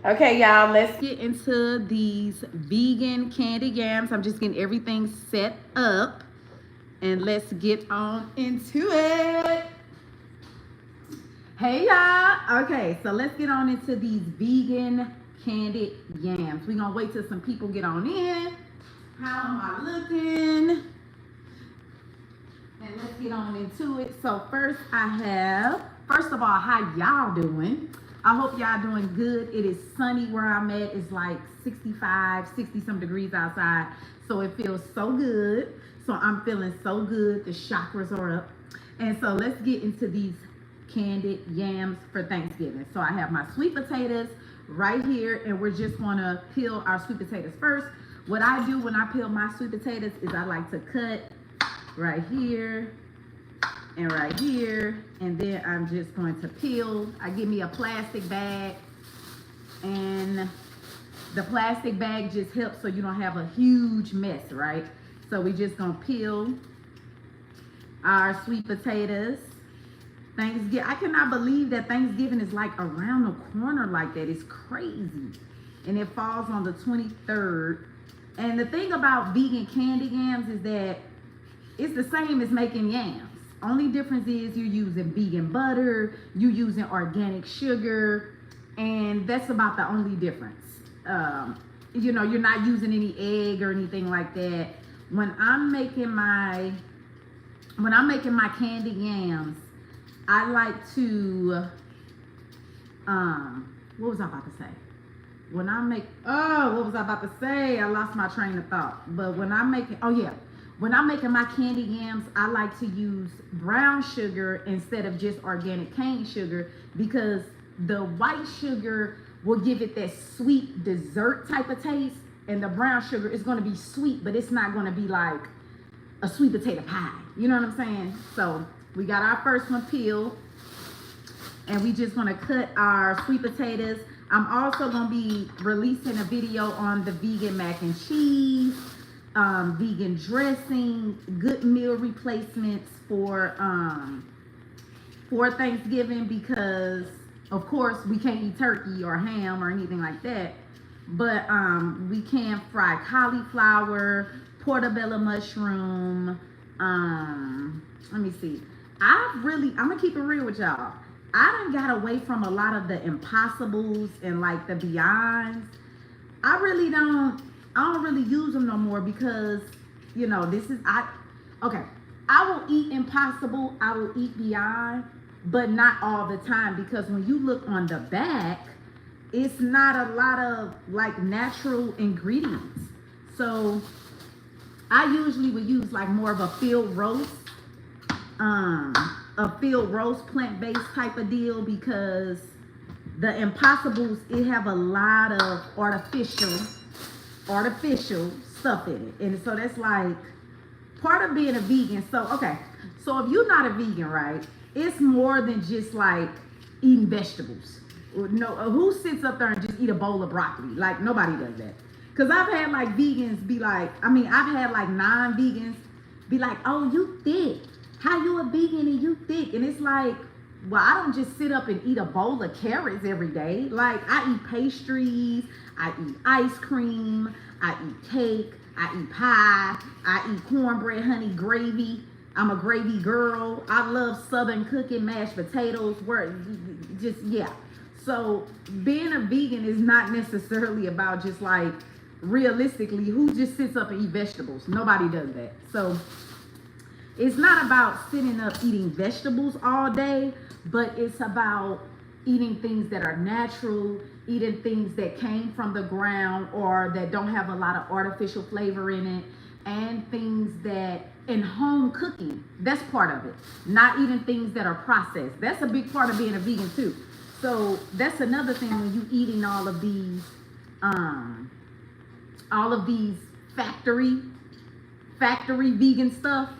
Okay, y'all, let's get into these vegan candy yams. I'm just getting everything set up and let's get on into it. Hey y'all. Okay, so let's get on into these vegan candied yams. We're gonna wait till some people get on in. How am I looking? And let's get on into it. So first first of all, how y'all doing? I hope y'all doing good. It is sunny where I'm at. It's like 65, 60 some degrees outside. So it feels so good. So I'm feeling so good. The chakras are up. And so let's get into these candied yams for Thanksgiving. So I have my sweet potatoes right here, and we're just gonna peel our sweet potatoes first. What I do when I peel my sweet potatoes is I like to cut right here and right here, and then I'm just going to peel. I give me a plastic bag, and the plastic bag just helps so you don't have a huge mess, right? So we just gonna peel our sweet potatoes. Thanksgiving, I cannot believe that Thanksgiving is like around the corner like that. It's crazy. And it falls on the 23rd. And the thing about vegan candy yams is that it's the same as making yams. Only difference is you're using vegan butter, you're using organic sugar, and that's about the only difference. You know, you're not using any egg or anything like that. When I'm making my candy yams, I like to what was I about to say? What was I about to say? I lost my train of thought. But when I'm making my candy yams, I like to use brown sugar instead of just organic cane sugar, because the white sugar will give it that sweet dessert type of taste, and the brown sugar is going to be sweet, but it's not going to be like a sweet potato pie. You know what I'm saying? So we got our first one peeled, and we just want to cut our sweet potatoes. I'm also going to be releasing a video on the vegan mac and cheese, vegan dressing, good meal replacements for Thanksgiving, because of course we can't eat turkey or ham or anything like that, but we can fry cauliflower, portobello mushroom. Let me see. I'm gonna keep it real with y'all. I done got away from a lot of the impossibles and like the beyonds. I don't really use them no more, because you know, I will eat impossible, I will eat beyond, but not all the time, because when you look on the back, it's not a lot of like natural ingredients. So I usually would use like more of a field roast plant-based type of deal, because the impossibles, it have a lot of artificial stuff in it. And so that's like part of being a vegan. So if you're not a vegan, right, it's more than just like eating vegetables. No, who sits up there and just eat a bowl of broccoli? Like, nobody does that. Because I've had like vegans be like, I've had like non-vegans be like, oh, you thick. How you a vegan and you thick? And it's like, well, I don't just sit up and eat a bowl of carrots every day. Like, I eat pastries, I eat ice cream, I eat cake, I eat pie, I eat cornbread, honey, gravy. I'm a gravy girl. I love Southern cooking, mashed potatoes, So being a vegan is not necessarily about just like, realistically, who just sits up and eat vegetables? Nobody does that. So it's not about sitting up eating vegetables all day, but it's about eating things that are natural, eating things that came from the ground or that don't have a lot of artificial flavor in it, and things that in home cooking. That's part of it. Not eating things that are processed. That's a big part of being a vegan too. So that's another thing when you eating all of these factory vegan stuff,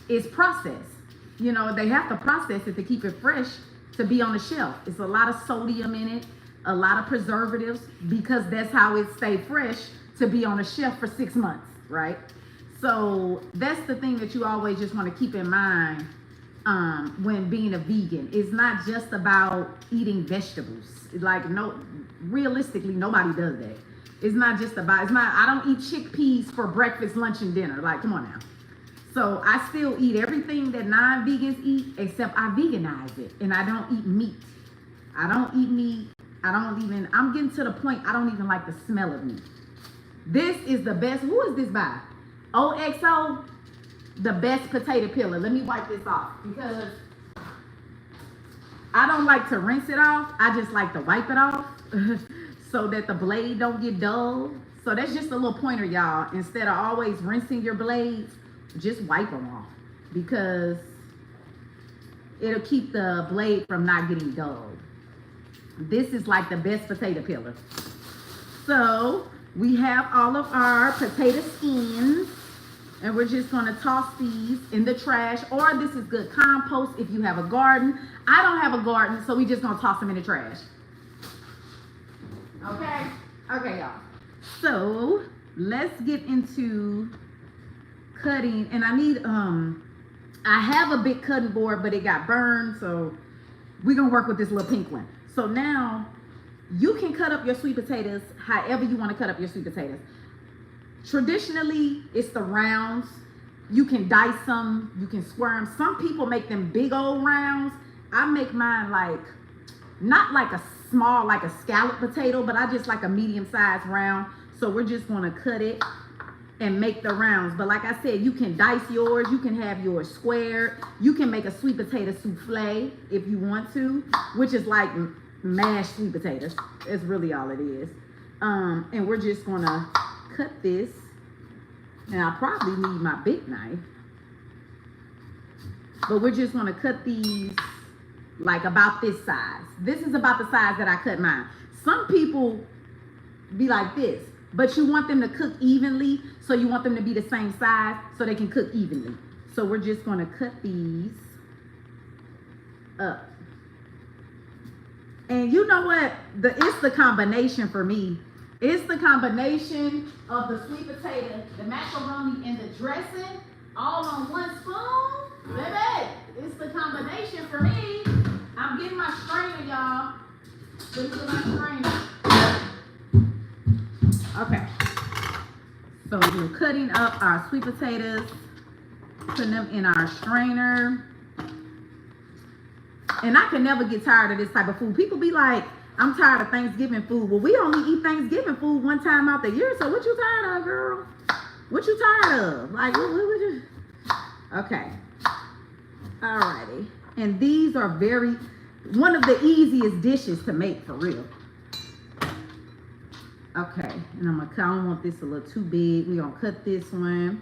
is processed. You know, they have to process it to keep it fresh to be on the shelf. It's a lot of sodium in it, a lot of preservatives, because that's how it stayed fresh to be on the shelf for 6 months, right? So that's the thing that you always just want to keep in mind when being a vegan. It's not just about eating vegetables. Like, no, realistically, nobody does that. It's not just about, I don't eat chickpeas for breakfast, lunch, and dinner. Like, come on now. So I still eat everything that non-vegans eat, except I veganize it. And I don't eat meat. I don't eat meat. I'm getting to the point I don't even like the smell of meat. This is the best. Who is this by? OXO, the best potato peeler. Let me wipe this off because I don't like to rinse it off. I just like to wipe it off so that the blade don't get dull. So that's just a little pointer, y'all. Instead of always rinsing your blades, just wipe them off because it'll keep the blade from not getting dulled. This is like the best potato peeler. So we have all of our potato skins and we're just going to toss these in the trash, or this is good compost if you have a garden. I don't have a garden, so we just going to toss them in the trash. Okay, y'all. So let's get into cutting, and I need I have a big cutting board, but it got burned, so we're gonna work with this little pink one. So now you can cut up your sweet potatoes however you want to cut up your sweet potatoes. Traditionally, it's the rounds. You can dice them, you can square them. Some people make them big old rounds. I make mine like, not like a small, like a scallop potato, but I just like a medium-sized round. So we're just gonna cut it and make the rounds. But like I said, you can dice yours, you can have yours squared, you can make a sweet potato souffle if you want to, which is like mashed sweet potatoes. It's really all it is. And we're just gonna cut this, and I'll probably need my big knife, but we're just gonna cut these like about this size. This is about the size that I cut mine. Some people be like this, but you want them to cook evenly, so you want them to be the same size so they can cook evenly. So we're just gonna cut these up. And you know what? It's the combination for me. It's the combination of the sweet potato, the macaroni, and the dressing all on one spoon. Baby, it's the combination for me. I'm getting my strainer, y'all. Let me get my strainer. Okay. So we're cutting up our sweet potatoes, putting them in our strainer. And I can never get tired of this type of food. People be like, I'm tired of Thanksgiving food. Well, we only eat Thanksgiving food one time out the year. So what you tired of, girl? What you tired of? Like, what you? Okay. Alrighty. And these are one of the easiest dishes to make for real. Okay. And I don't want this a little too big. We're going to cut this one.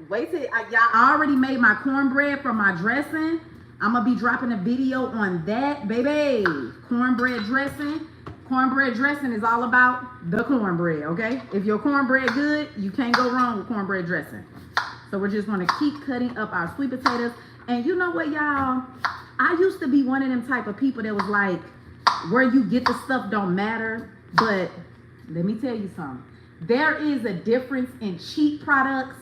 Wait till y'all already made my cornbread for my dressing. I'm gonna be dropping a video on that, baby. Cornbread dressing. Cornbread dressing is all about the cornbread, okay? If your cornbread good, you can't go wrong with cornbread dressing. So we're just gonna keep cutting up our sweet potatoes. And you know what, y'all? I used to be one of them type of people that was like, where you get the stuff don't matter. But let me tell you something. There is a difference in cheap products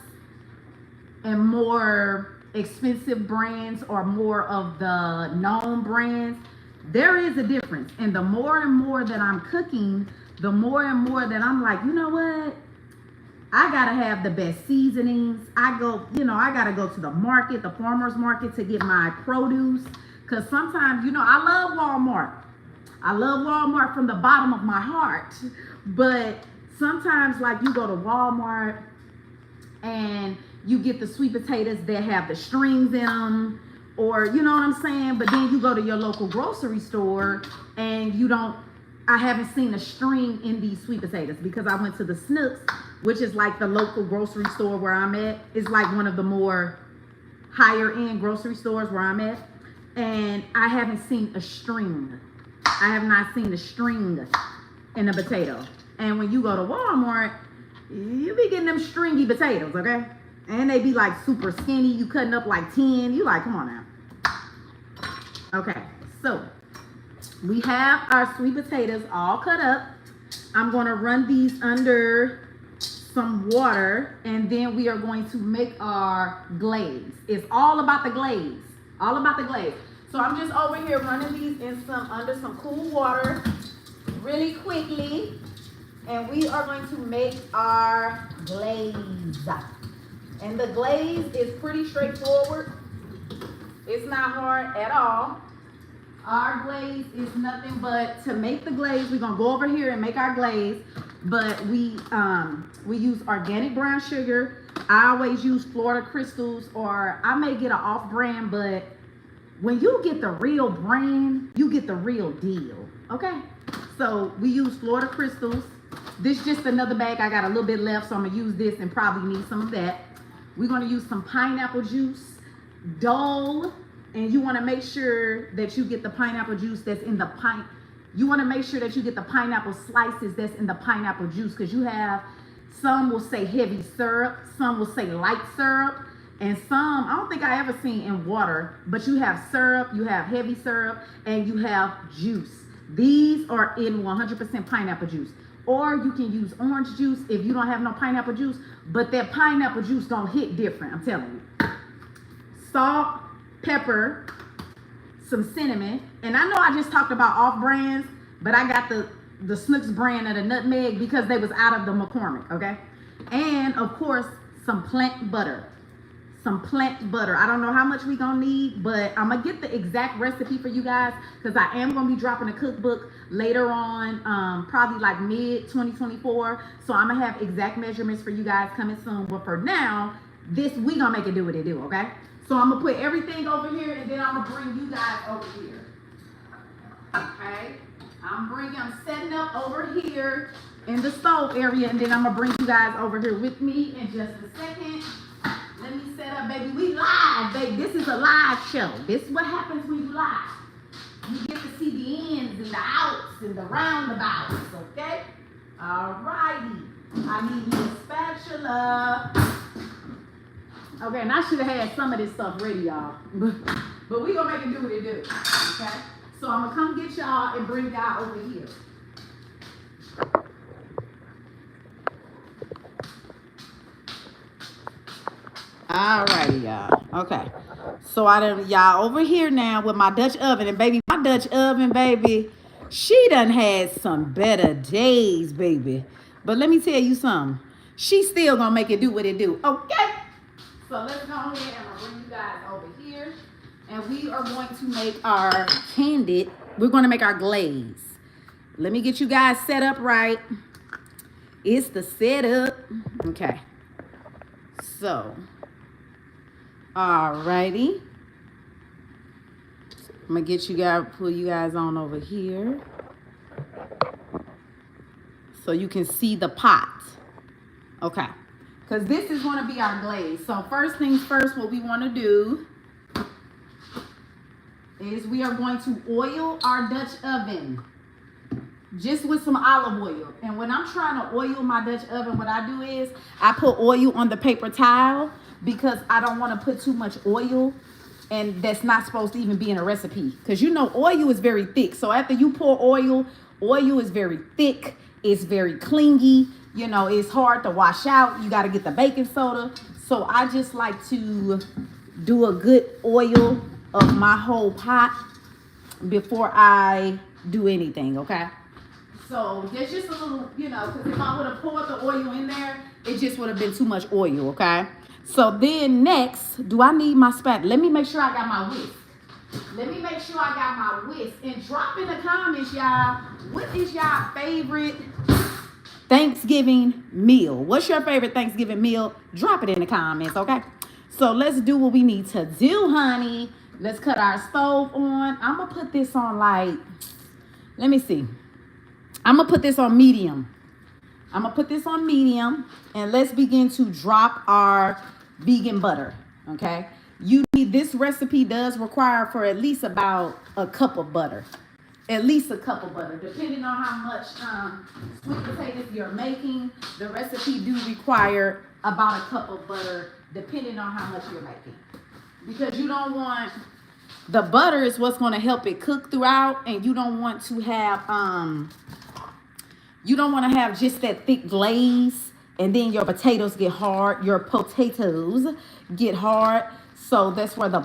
and more expensive brands, or more of the known brands. There is a difference. And the more and more that I'm cooking, the more and more that I'm like, you know what? I gotta have the best seasonings. I gotta go to the market, the farmer's market, to get my produce. Cause sometimes, I love Walmart. I love Walmart from the bottom of my heart. But sometimes, like, you go to Walmart and you get the sweet potatoes that have the strings in them, or you know what I'm saying? But then you go to your local grocery store and I haven't seen a string in these sweet potatoes, because I went to the Snooks, which is like the local grocery store where I'm at. It's like one of the more higher end grocery stores where I'm at. And I haven't seen a string. I have not seen a string in a potato. And when you go to Walmart, you be getting them stringy potatoes, okay? And they be like super skinny. You cutting up like 10. You like, come on now. Okay, so we have our sweet potatoes all cut up. I'm gonna run these under some water, and then we are going to make our glaze. It's all about the glaze. All about the glaze. So I'm just over here running these in under some cool water really quickly. And we are going to make our glaze. And the glaze is pretty straightforward. It's not hard at all. Our glaze is nothing but to make the glaze. We're gonna go over here and make our glaze, but we use organic brown sugar. I always use Florida Crystals, or I may get an off-brand, but when you get the real brand, you get the real deal, okay? So we use Florida Crystals. This is just another bag. I got a little bit left, so I'm gonna use this and probably need some of that. We're gonna use some pineapple juice, Dole, and you wanna make sure that you get the pineapple juice that's in the pine. You wanna make sure that you get the pineapple slices that's in the pineapple juice, because you have, some will say heavy syrup, some will say light syrup, and some, I don't think I ever seen in water, but you have syrup, you have heavy syrup, and you have juice. These are in 100% pineapple juice. Or you can use orange juice if you don't have no pineapple juice, but that pineapple juice gonna hit different, I'm telling you. Salt, pepper, some cinnamon, and I know I just talked about off brands, but I got the Snooks brand of the nutmeg because they was out of the McCormick, okay? And of course, some plant butter. Some plant butter. I don't know how much we gonna need, but I'm gonna get the exact recipe for you guys because I am gonna be dropping a cookbook later on, probably like mid 2024. So I'm gonna have exact measurements for you guys coming soon. But for now, this we gonna make it do what it do, okay? So I'm gonna put everything over here, and then I'm gonna bring you guys over here. Okay, I'm setting up over here in the stove area, and then I'm gonna bring you guys over here with me in just a second. Let me set up, baby. We live, baby. This is a live show. This is what happens when you live. You get to see the ins and the outs and the roundabouts, okay? All righty. I need me a spatula. Okay, and I should have had some of this stuff ready, y'all. But we gonna make it do what it do, okay? So I'm gonna come get y'all and bring y'all over here. All righty, y'all. Okay. So y'all over here now with my Dutch oven, and baby, my Dutch oven, baby, she done had some better days, baby. But let me tell you something. She still gonna make it do what it do, okay? So let's go ahead and I'm gonna bring you guys over here, and we are going to make our candied. We're gonna make our glaze. Let me get you guys set up right. It's the setup. Okay. So. Alrighty. I'm gonna get you guys, pull you guys on over here so you can see the pot. Okay, because this is going to be our glaze. So first things first, what we want to do is we are going to oil our Dutch oven just with some olive oil. And when I'm trying to oil my Dutch oven, what I do is I put oil on the paper towel, because I don't want to put too much oil, and that's not supposed to even be in a recipe, because you know oil is very thick. So after you pour oil is very thick, it's very clingy, you know, it's hard to wash out. You got to get the baking soda. So I just like to do a good oil of my whole pot before I do anything, okay? So there's just a little, you know, because if I would have poured the oil in there, it just would have been too much oil, okay? So then next, do I need my spatula? Let me make sure I got my whisk. Let me make sure I got my whisk. And drop in the comments, y'all, what is y'all favorite Thanksgiving meal? What's your favorite Thanksgiving meal? Drop it in the comments, okay? So let's do what we need to do, honey. Let's cut our stove on. I'm going to put this on like, let me see. I'm going to put this on medium. I'm going to put this on medium, and let's begin to drop our vegan butter, okay? This recipe does require for at least about a cup of butter. At least a cup of butter, depending on how much sweet potatoes you're making. The recipe do require about a cup of butter, depending on how much you're making. Because you don't want, the butter is what's going to help it cook throughout, and you don't want to have just that thick glaze, and then your potatoes get hard. So that's where the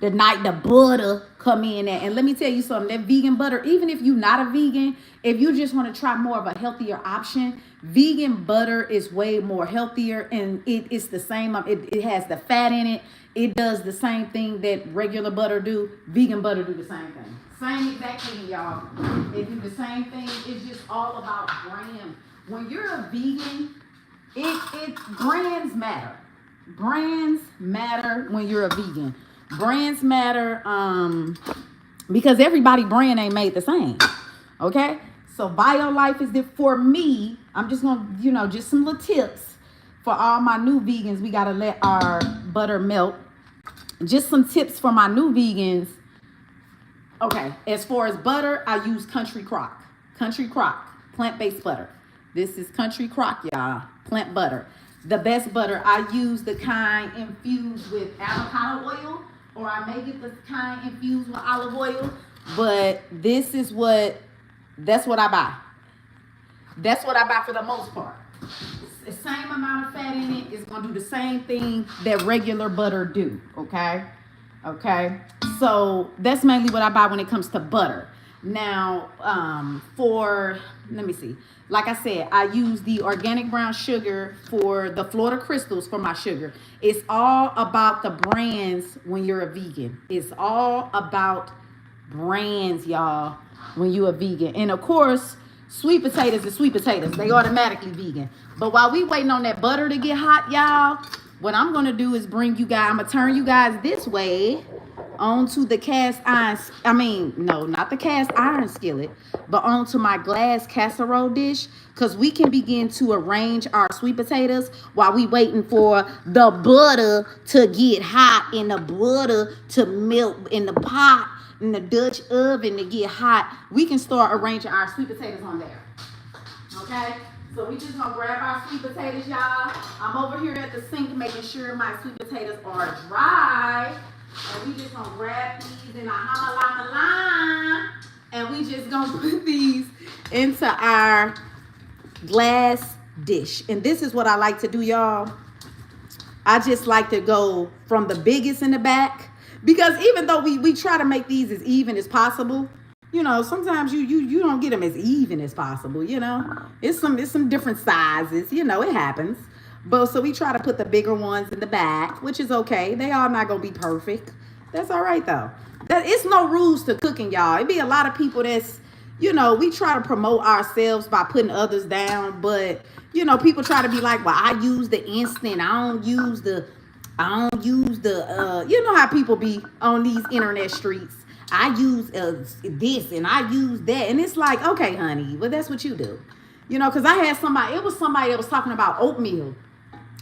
the night the butter come in at. And let me tell you something, that vegan butter, even if you're not a vegan, if you just want to try more of a healthier option, vegan butter is way more healthier, and it's the same. It has the fat in it. It does the same thing that regular butter do. Vegan butter do the same thing. Same exact thing, y'all. They do the same thing. It's just all about brand. When you're a vegan, brands matter. Brands matter when you're a vegan. Brands matter because everybody brand ain't made the same. Okay? So BioLife is there for me. I'm just gonna, just some little tips for all my new vegans. We gotta let our butter melt. Just some tips for my new vegans. Okay, as far as butter, I use Country Crock. Country Crock, plant-based butter. This is Country Crock, y'all. Plant butter. The best butter. I use the kind infused with avocado oil, or I may get the kind infused with olive oil. But that's what I buy. That's what I buy for the most part. It's the same amount of fat in it. It's gonna do the same thing that regular butter do. Okay. So that's mainly what I buy when it comes to butter. Now, let me see. Like I said, I use the organic brown sugar for the Florida Crystals for my sugar. It's all about the brands when you're a vegan. It's all about brands, y'all, when you're a vegan. And of course, sweet potatoes is sweet potatoes. They automatically vegan. But while we waiting on that butter to get hot, y'all, what I'm going to do is I'm going to turn you guys this way onto the cast iron. No, not the cast iron skillet, but onto my glass casserole dish, because we can begin to arrange our sweet potatoes while we waiting for the butter to get hot and the butter to melt in the pot in the Dutch oven to get hot. We can start arranging our sweet potatoes on there. Okay? So we just gonna grab our sweet potatoes, y'all. I'm over here at the sink making sure my sweet potatoes are dry. And we just gonna grab these in a hammer line. And we just gonna put these into our glass dish. And this is what I like to do, y'all. I just like to go from the biggest in the back. Because even though we try to make these as even as possible, sometimes you don't get them as even as possible, It's some different sizes, it happens. But so we try to put the bigger ones in the back, which is okay. They are not gonna be perfect. That's all right though. It's no rules to cooking, y'all. It be a lot of people that's, we try to promote ourselves by putting others down, but people try to be like, well, I use the instant. I don't use the you know how people be on these internet streets. I use this and I use that. And it's like, okay, honey, well, that's what you do. Because I had somebody that was talking about oatmeal.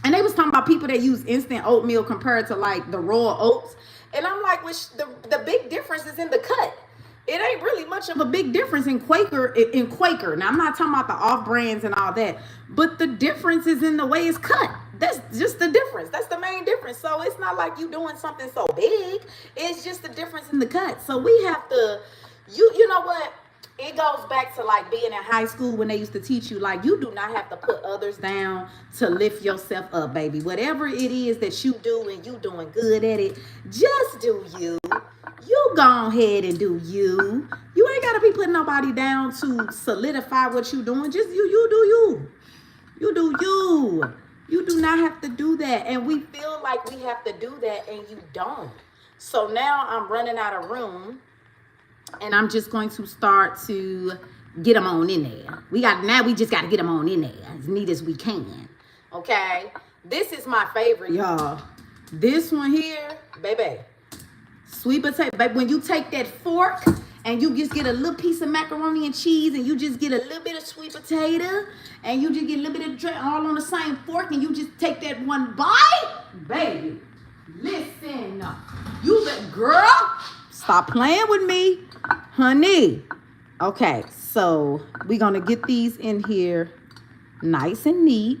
And they was talking about people that use instant oatmeal compared to like the raw oats. And I'm like, the big difference is in the cut. It ain't really much of a big difference in Quaker. Now, I'm not talking about the off brands and all that. But the difference is in the way it's cut. That's just the difference. That's the main difference. So it's not like you doing something so big. It's just the difference in the cut. So we have to, you know what? It goes back to like being in high school when they used to teach you, like, you do not have to put others down to lift yourself up, baby. Whatever it is that you do and you doing good at it, just do you. You go ahead and do you. You ain't got to be putting nobody down to solidify what you doing. Just you do you. You do you. You do not have to do that. And we feel like we have to do that and you don't. So now I'm running out of room and I'm just going to start to get them on in there. We just got to get them on in there as neat as we can. Okay. This is my favorite, y'all. This one here, baby. Sweet potato. Baby, when you take that fork and you just get a little piece of macaroni and cheese and you just get a little bit of sweet potato and you just get a little bit of drink all on the same fork and you just take that one bite, baby, listen, girl, stop playing with me, honey. Okay, so we're going to get these in here nice and neat.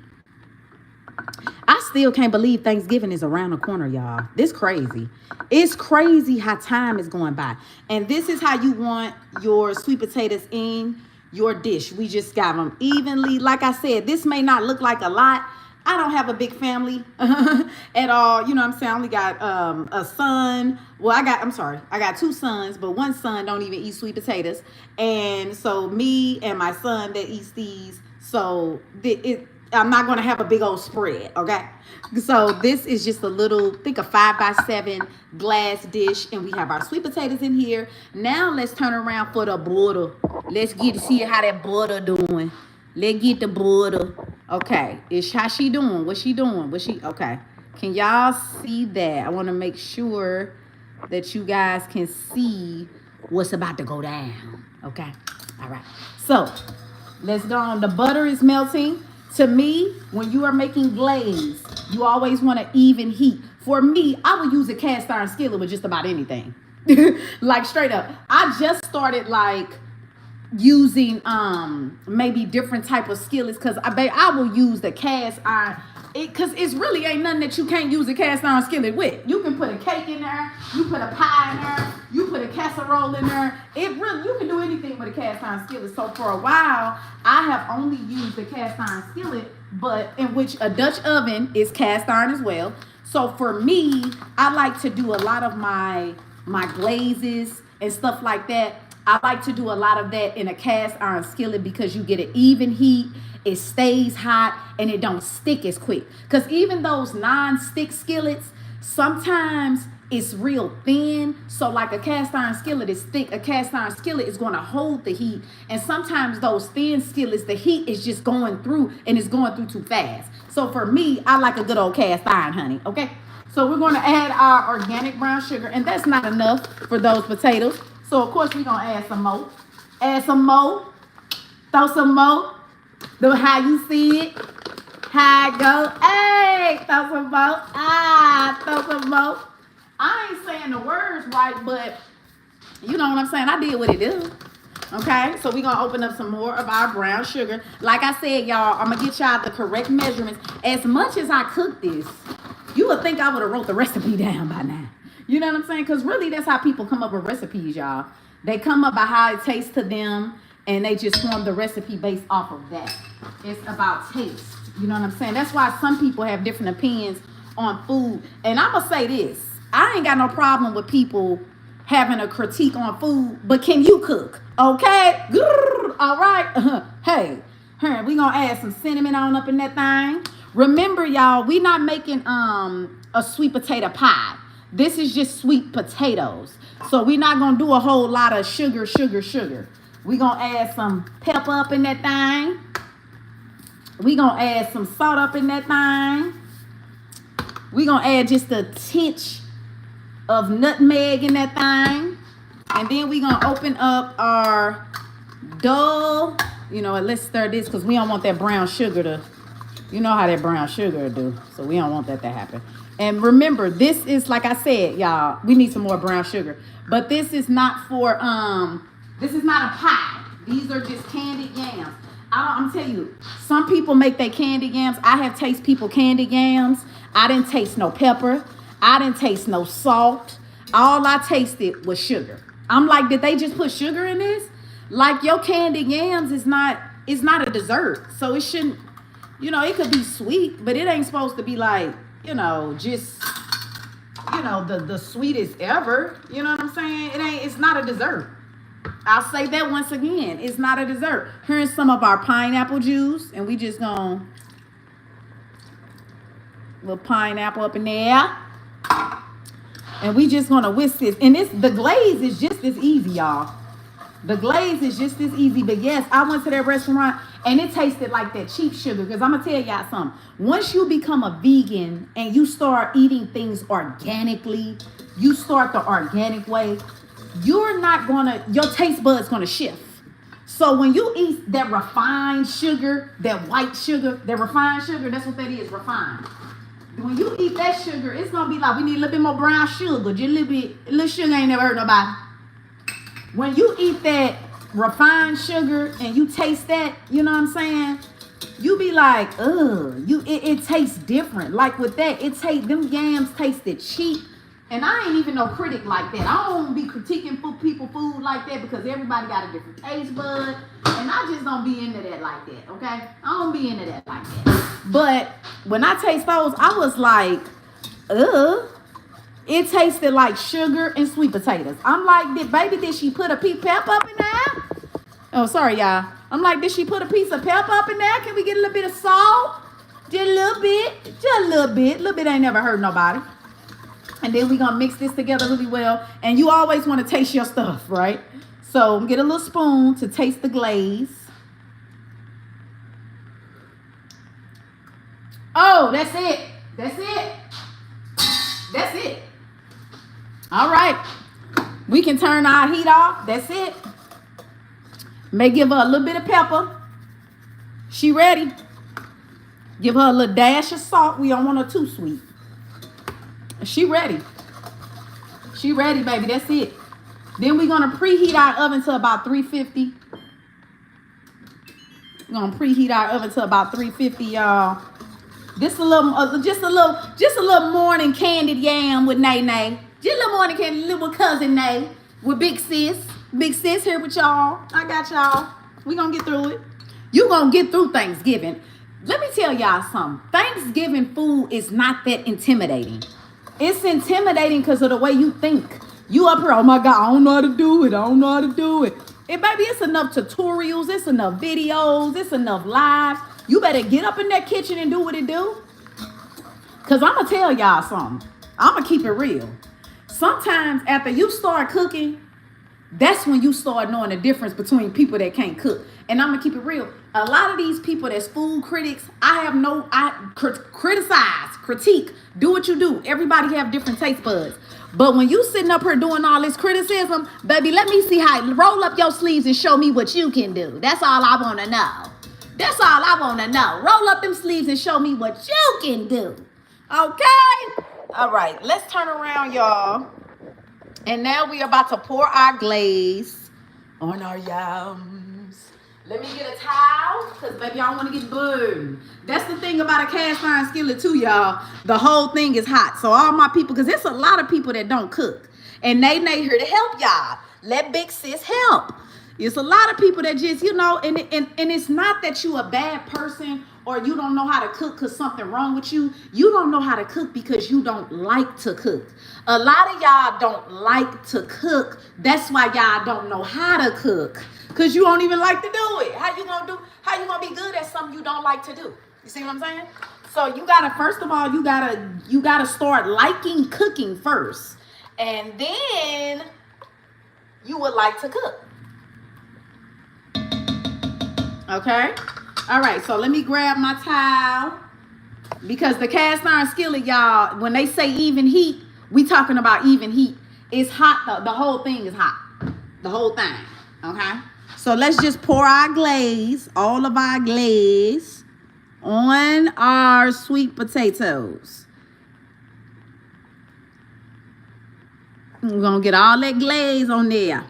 I still can't believe Thanksgiving is around the corner, y'all. This crazy. It's crazy how time is going by. And this is how you want your sweet potatoes in your dish. We just got them evenly. Like I said, this may not look like a lot. I don't have a big family at all. You know what I'm saying? I only got a son. Well, I got 2 sons, but one son don't even eat sweet potatoes. And so me and my son that eats these, so I'm not going to have a big old spread, okay? So this is just a little, think a 5x7 glass dish, and we have our sweet potatoes in here. Now let's turn around for the butter. Let's get to see how that butter doing. Let's get the butter. Okay, how she doing? What's she doing? Okay. Can y'all see that? I want to make sure that you guys can see what's about to go down. Okay. All right. So let's go on. The butter is melting. To me, when you are making glaze, you always want to even heat. For me, I would use a cast iron skillet with just about anything. Like straight up. I just started like using maybe different type of skillets, because I will use the cast iron, because it's really ain't nothing that you can't use a cast iron skillet with. You can put a cake in there, you put a pie in there, you put a casserole in there. You can do anything with a cast iron skillet. So for a while I have only used the cast iron skillet, but in which a Dutch oven is cast iron as well. So for me, I like to do a lot of my glazes and stuff like that. I like to do a lot of that in a cast iron skillet because you get an even heat, it stays hot, and it don't stick as quick. Because even those non-stick skillets, sometimes it's real thin. So like a cast iron skillet is thick. A cast iron skillet is going to hold the heat. And sometimes those thin skillets, the heat is just going through, and it's going through too fast. So for me, I like a good old cast iron, honey. Okay. So we're going to add our organic brown sugar, and that's not enough for those potatoes. So, of course, we're going to add some more. Add some more. Throw some more. Do how you see it. How it go. Hey, throw some more. Throw some more. I ain't saying the words right, but you know what I'm saying. I did what it do. Okay, so we're going to open up some more of our brown sugar. Like I said, y'all, I'm going to get y'all the correct measurements. As much as I cook this, you would think I would have wrote the recipe down by now. You know what I'm saying? Because really, that's how people come up with recipes, y'all. They come up by how it tastes to them, and they just form the recipe based off of that. It's about taste. You know what I'm saying? That's why some people have different opinions on food. And I'm going to say this. I ain't got no problem with people having a critique on food, but can you cook? Okay? All right? Hey, we going to add some cinnamon on up in that thing. Remember, y'all, we not making a sweet potato pie. This is just sweet potatoes. So we're not going to do a whole lot of sugar. We're going to add some pepper up in that thing. We're going to add some salt up in that thing. We're going to add just a tinge of nutmeg in that thing. And then we're going to open up our dough. You know, let's stir this because we don't want that brown sugar to, you know how that brown sugar do. So we don't want that to happen. And remember, this is, like I said, y'all, we need some more brown sugar. But this is not for, this is not a pie. These are just candied yams. I'm telling you, some people make their candied yams. I have tasted people candied yams. I didn't taste no pepper. I didn't taste no salt. All I tasted was sugar. I'm like, did they just put sugar in this? Like, your candied yams is not a dessert. So it shouldn't, you know, it could be sweet, but it ain't supposed to be like, you know, just, you know, the sweetest ever. You know what I'm saying? It's not a dessert. I'll say that once again. It's not a dessert. Here's some of our pineapple juice, and we just gonna little pineapple up in there. And we just gonna whisk this. And the glaze is just as easy, y'all. The glaze is just as easy. But yes, I went to that restaurant and it tasted like that cheap sugar. Because I'm going to tell y'all something. Once you become a vegan and you start eating things organically, you start the organic way, you're not going to, your taste bud's going to shift. So when you eat that refined sugar, that white sugar, that refined sugar, that's what that is, refined. When you eat that sugar, it's going to be like, we need a little bit more brown sugar. Just a little sugar ain't never hurt nobody. When you eat that refined sugar and you taste that, you know what I'm saying? You be like, ugh, it tastes different. Like with that, them yams tasted cheap. And I ain't even no critic like that. I don't be critiquing people food like that because everybody got a different taste bud. And I just don't be into that like that, okay? I don't be into that like that. But when I taste those, I was like, ugh. It tasted like sugar and sweet potatoes. I'm like, baby, did she put a piece of pepper up in there? Oh, sorry, y'all. I'm like, did she put a piece of pepper up in there? Can we get a little bit of salt? Just a little bit. Just a little bit. A little bit ain't never hurt nobody. And then we're going to mix this together really well. And you always want to taste your stuff, right? So get a little spoon to taste the glaze. Oh, that's it. That's it. That's it. All right. We can turn our heat off. That's it. May give her a little bit of pepper. She ready. Give her a little dash of salt. We don't want her too sweet. She ready. She ready, baby. That's it. Then we're going to preheat our oven to about 350. We're going to preheat our oven to about 350, y'all. This a little, just a little morning candied yam with Nay. Just a little morning candy, little cousin Nay with Big Sis. Big Sis here with y'all. I got y'all. We gonna get through it. You gonna get through Thanksgiving. Let me tell y'all something. Thanksgiving food is not that intimidating. It's intimidating because of the way you think. You up here, oh my God, I don't know how to do it. I don't know how to do it. And baby, it's enough tutorials. It's enough videos. It's enough lives. You better get up in that kitchen and do what it do. Because I'm going to tell y'all something. I'm going to keep it real. Sometimes after you start cooking, that's when you start knowing the difference between people that can't cook. And I'm going to keep it real. A lot of these people that's food critics, critique, do what you do. Everybody have different taste buds. But when you sitting up here doing all this criticism, baby, let me see how, roll up your sleeves and show me what you can do. That's all I want to know. That's all I want to know. Roll up them sleeves and show me what you can do. Okay? All right. Let's turn around, y'all. And now we are about to pour our glaze on our yams. Let me get a towel, because baby, I don't want to get burned. That's the thing about a cast iron skillet too, y'all. The whole thing is hot. So all my people, because there's a lot of people that don't cook. And Nay here to help y'all. Let Big Sis help. It's a lot of people that just, you know, and it's not that you a bad person or you don't know how to cook because something wrong with you. You don't know how to cook because you don't like to cook. A lot of y'all don't like to cook. That's why y'all don't know how to cook, because you don't even like to do it. How you gonna be good at something you don't like to do? You see what I'm saying? So you gotta, first of all, you gotta start liking cooking first, and then you would like to cook. Okay? All right, so let me grab my towel, because the cast iron skillet, y'all, when they say even heat, we talking about even heat. It's hot. The whole thing is hot. The whole thing. Okay? So let's just pour our glaze, all of our glaze, on our sweet potatoes. We're going to get all that glaze on there.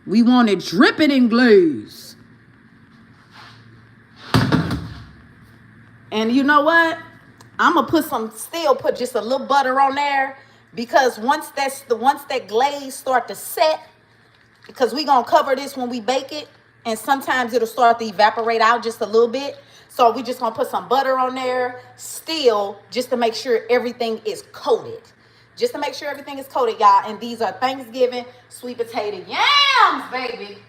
We want it dripping in glaze. And you know what? I'm gonna put just a little butter on there, because once that glaze start to set, because we gonna cover this when we bake it, and sometimes it'll start to evaporate out just a little bit. So we just gonna put some butter on there still, just to make sure everything is coated. Just to make sure everything is coated, y'all. And these are Thanksgiving sweet potato yams, baby.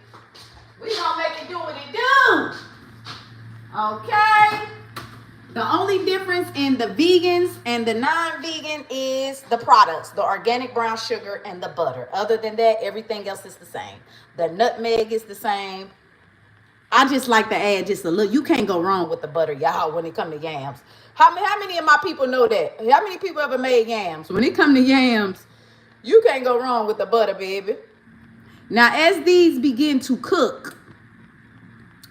We gonna make it do what it do. Okay. The only difference in the vegans and the non-vegan is the products, the organic brown sugar and the butter. Other than that, everything else is the same. The nutmeg is the same. I just like to add just a little. You can't go wrong with the butter, y'all, when it comes to yams. How many of my people know that? How many people ever made yams? When it comes to yams, you can't go wrong with the butter, baby. Now, as these begin to cook,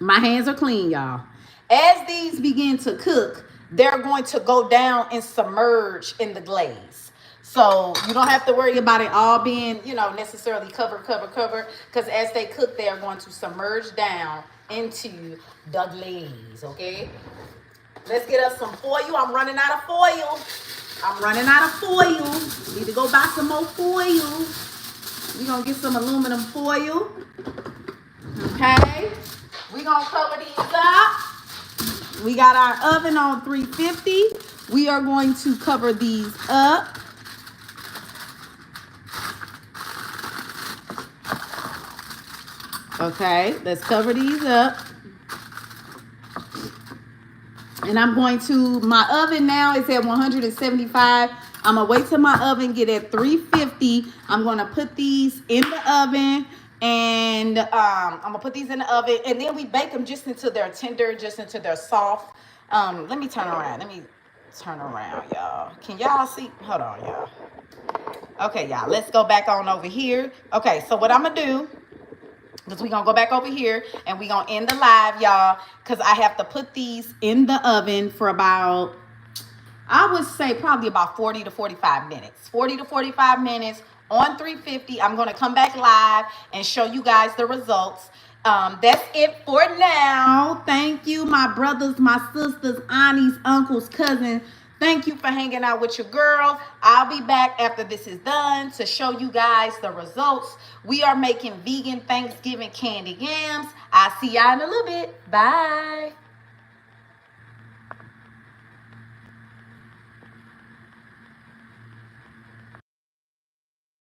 my hands are clean, y'all. As these begin to cook, they're going to go down and submerge in the glaze. So you don't have to worry about it all being, you know, necessarily cover. Because as they cook, they are going to submerge down into the glaze, okay? Let's get us some foil. I'm running out of foil. Need to go buy some more foil. We're going to get some aluminum foil. Okay? We're going to cover these up. We got our oven on 350. We are going to cover these up. Okay, let's cover these up. And I'm going to, my oven now is at 175. I'm going to wait till my oven get at 350. I'm going to put these in the oven. And I'm going to put these in the oven. And then we bake them just until they're tender, just until they're soft. Let me turn around. Y'all. Can y'all see? Hold on, y'all. Okay, y'all. Let's go back on over here. Okay, so what I'm going to do, because we're going to go back over here and we're going to end the live, y'all, because I have to put these in the oven for about, I would say probably about 40 to 45 minutes. 40 to 45 minutes on 350. I'm going to come back live and show you guys the results. That's it for now. Thank you, my brothers, my sisters, aunties, uncles, cousins. Thank you for hanging out with your girl. I'll be back after this is done to show you guys the results. We are making vegan Thanksgiving candied yams. I'll see y'all in a little bit. Bye.